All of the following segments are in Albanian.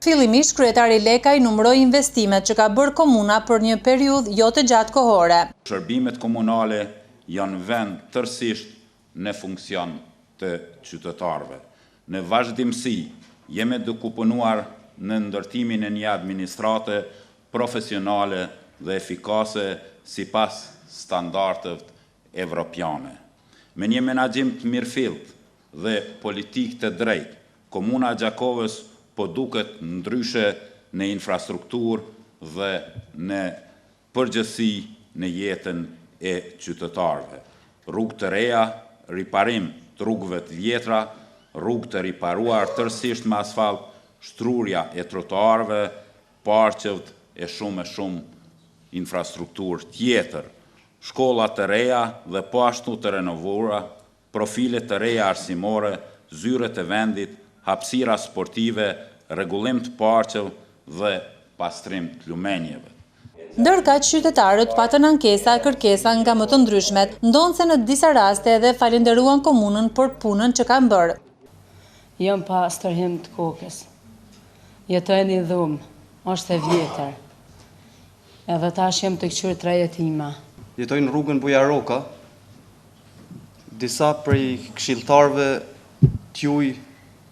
Fillimisht, kryetari Lekaj numëroi investimet që ka bërë komuna për një periudhë jo të gjatë kohore. Shërbimet komunale janë vend tërësisht në funksion të qytetarëve. Në vazhdimsi, jemi duke punuar në ndërtimin e një administrate profesionale dhe efikase sipas standardeve evropiane. Me një menaxhim të mirëfillt dhe politikë të drejtë, komuna e Gjakovës po duket ndryshe në infrastrukturë dhe në përgjithësi në jetën e qytetarëve. Rrugë të reja, riparim të rrugëve të vjetra, rrugë të riparuar tërësisht me asfalt, shtrurja e trotuarëve, parqevët e shumë infrastrukturë tjetër, shkolla të reja dhe po ashtu të renovuara, profile të reja arsimore, zyre të vendit, hapësira sportive, rregullim të parqeve dhe pastrim të lumenjeve. Ndërkaq qytetarët patën ankesa e kërkesa nga më të ndryshmet, ndonse në disa raste edhe falenderuan komunën për punën që kanë bërë. Jam pa stërhim të kokës. Jetoj një dhumë, është e vjetër. Edhe tash jam të këqyrë 3 jetima. Jetoj në rrugën Bujaroka. Disa prej këshilltarëve t'juj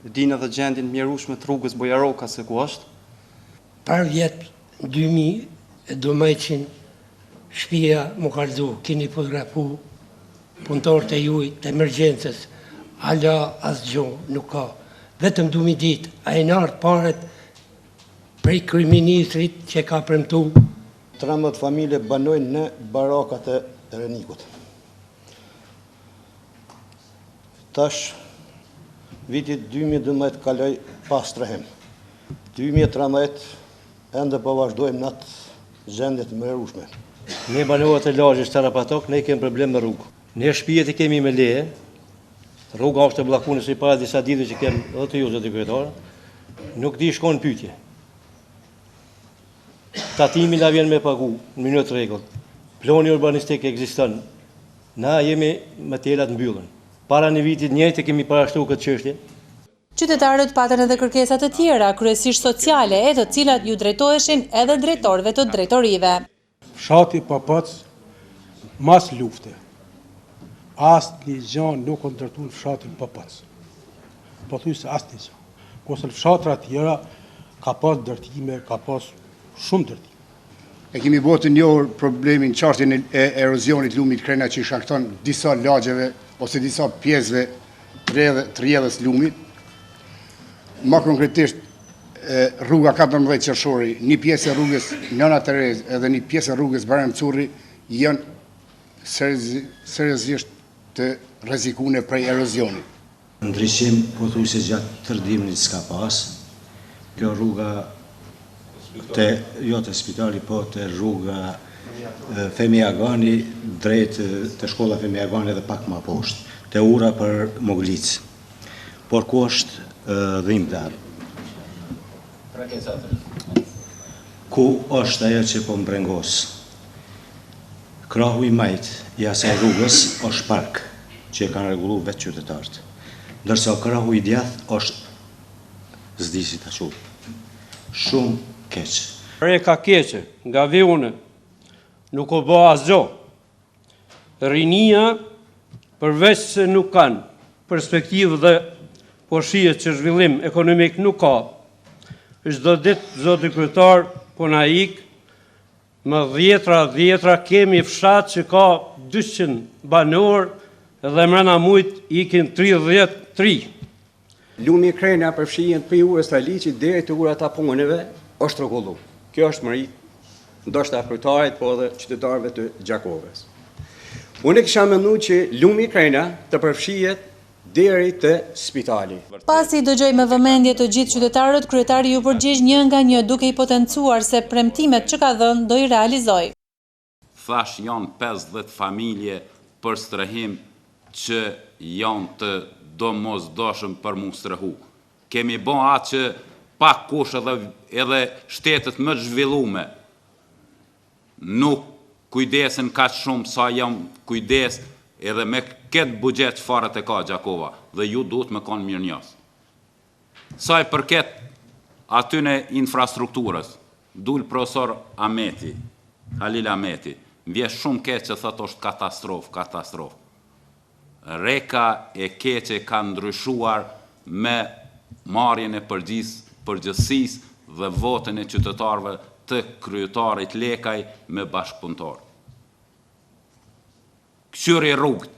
dinë edhe gjendjen mjerueshme të rrugës Bujaroka se ku është. Par vjet 2000 do më qenë shtëpia më kalzu, keni fotografu punëtorët e juj të emergjencës, ala asgjë nuk ka. Vetëm du mi ditë, a e nartë paret prej kryeministrit që ka premtu. 13 familje banojnë në barakat e Renikut. Tash, vitit 2012 kaloj pas trehim. 2013 ende po vazhdojmë në atë gjendje të mrerueshme. Ne banorët e lagjes Tarapatok, ne kemi problem me rrugë. Ne shtëpijet i kemi me leje. Rruga është e bllakune si para disa ditë që kem edhe të ju zoti kryetar. Nuk di shkon pyetje. Tatimi la vjen me pagu, në mënyrë të rregullt. Plani urbanistik ekziston. Na jemi me telat mbyllën. Para një vitit njëjtë kemi parashtuar këtë çështje. Qytetarët patën edhe kërkesa të tjera, kryesisht sociale, e të cilat ju drejtoheshin edhe drejtorëve të drejtorive. Fshati Papac, mas lufte, asnjë gjë nuk u ndërtuar në fshatin Papac. Po thuaj se asnjë gjë. Kurse fshatra të tjera ka pas ndërtime, ka pas shumë ndërtime. E kemi bërë të njohur problemin çështjen e erozionit lumit krena që shkakton disa lagjeve ose disa pjesëve të rrjedhës lumit. Më konkretisht rruga 14 qershori, një pjesë e rrugës Nana Terez edhe një pjesë e rrugës Barem Curri janë seriozisht të rrezikuar prej erozionit. Ndryshim pothuajse gjatë tërdimit s'ka pas. Kjo rruga jo të spitali, po të rruga Femi Agani drejt të shkolla Femi Agani dhe pak më poshtë, të ura për Moglic. Por ku është dhimbtar? Ku është ajo që po mbrengos? Krahu i majt i asaj rrugës është park, që e kanë rregulluar vetë qytetarët. Ndërsa krahu i djathtë është s'disi ta quaj. Shumë keq. Re ka keqe, nga viune, nuk o bë asgjë. Rinia, përveç se nuk kanë perspektivë dhe po shihet që zhvillim ekonomik nuk ka. Çdo ditë zoti kryetar po na ik me dhjetra kemi fshat që ka 200 banor dhe mrena mujt ikin 33. Lumi krena përfshihen për urës të liqit deri të urat të punëve është rregullu. Kjo është mëri, ndoshta kryetarit, po edhe qytetarëve të Gjakovës. Unë kisha menduar që lumi krena të përfshihet deri te spitali. Pasi dëgjoi me vëmendje të gjithë qytetarët, kryetari ju përgjigj një nga një duke i potencuar se premtimet që ka dhënë do i realizoj. Thash janë 50 familje për strehim që janë të domosdoshëm për mu strehu. Kemi bon atë që pak kush edhe shtetet më zhvillume nuk kujdesen kaq shumë sa jam kujdes edhe me këtë buxhet çfarë të ka Gjakova dhe ju duhet me kanë mirënjohës. Sa i përket aty në infrastrukturës, dul profesor Ameti, Halil Ameti, vje shumë keq që thot është katastrofë. Reka e keqe ka ndryshuar me marrjen e përgjithësisë dhe votën e qytetarëve të kryetarit Lekaj me bashkëpunëtor. Qyri rrugët,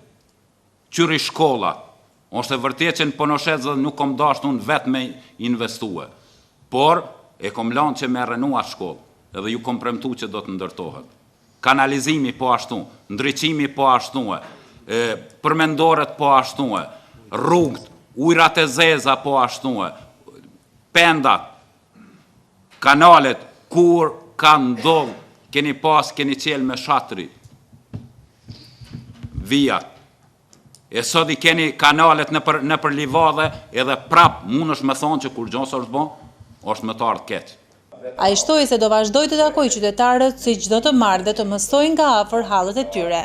qyri shkollat, është e vërtet që në Ponoshez nuk kom dashur unë vetë me investue, por e kom lanë që me renua shkollë, edhe ju kom premtu që do të ndërtohet. Kanalizimi po ashtu, ndriçimi po ashtu, përmendoret po ashtu, rrugët, ujrat e zeza po ashtu, pendat, kanalet, kur ka ndodhë, keni qelë me shatri, vijat. E sot I keni kanalet në për livadhe, edhe prap mund është me thonë që kur gjësë është bon, është me të ardhë keq. Ai shtoi se do vazhdoj të takoj qytetarët si çdo të marrë dhe të mësojnë nga afër hallet e tyre.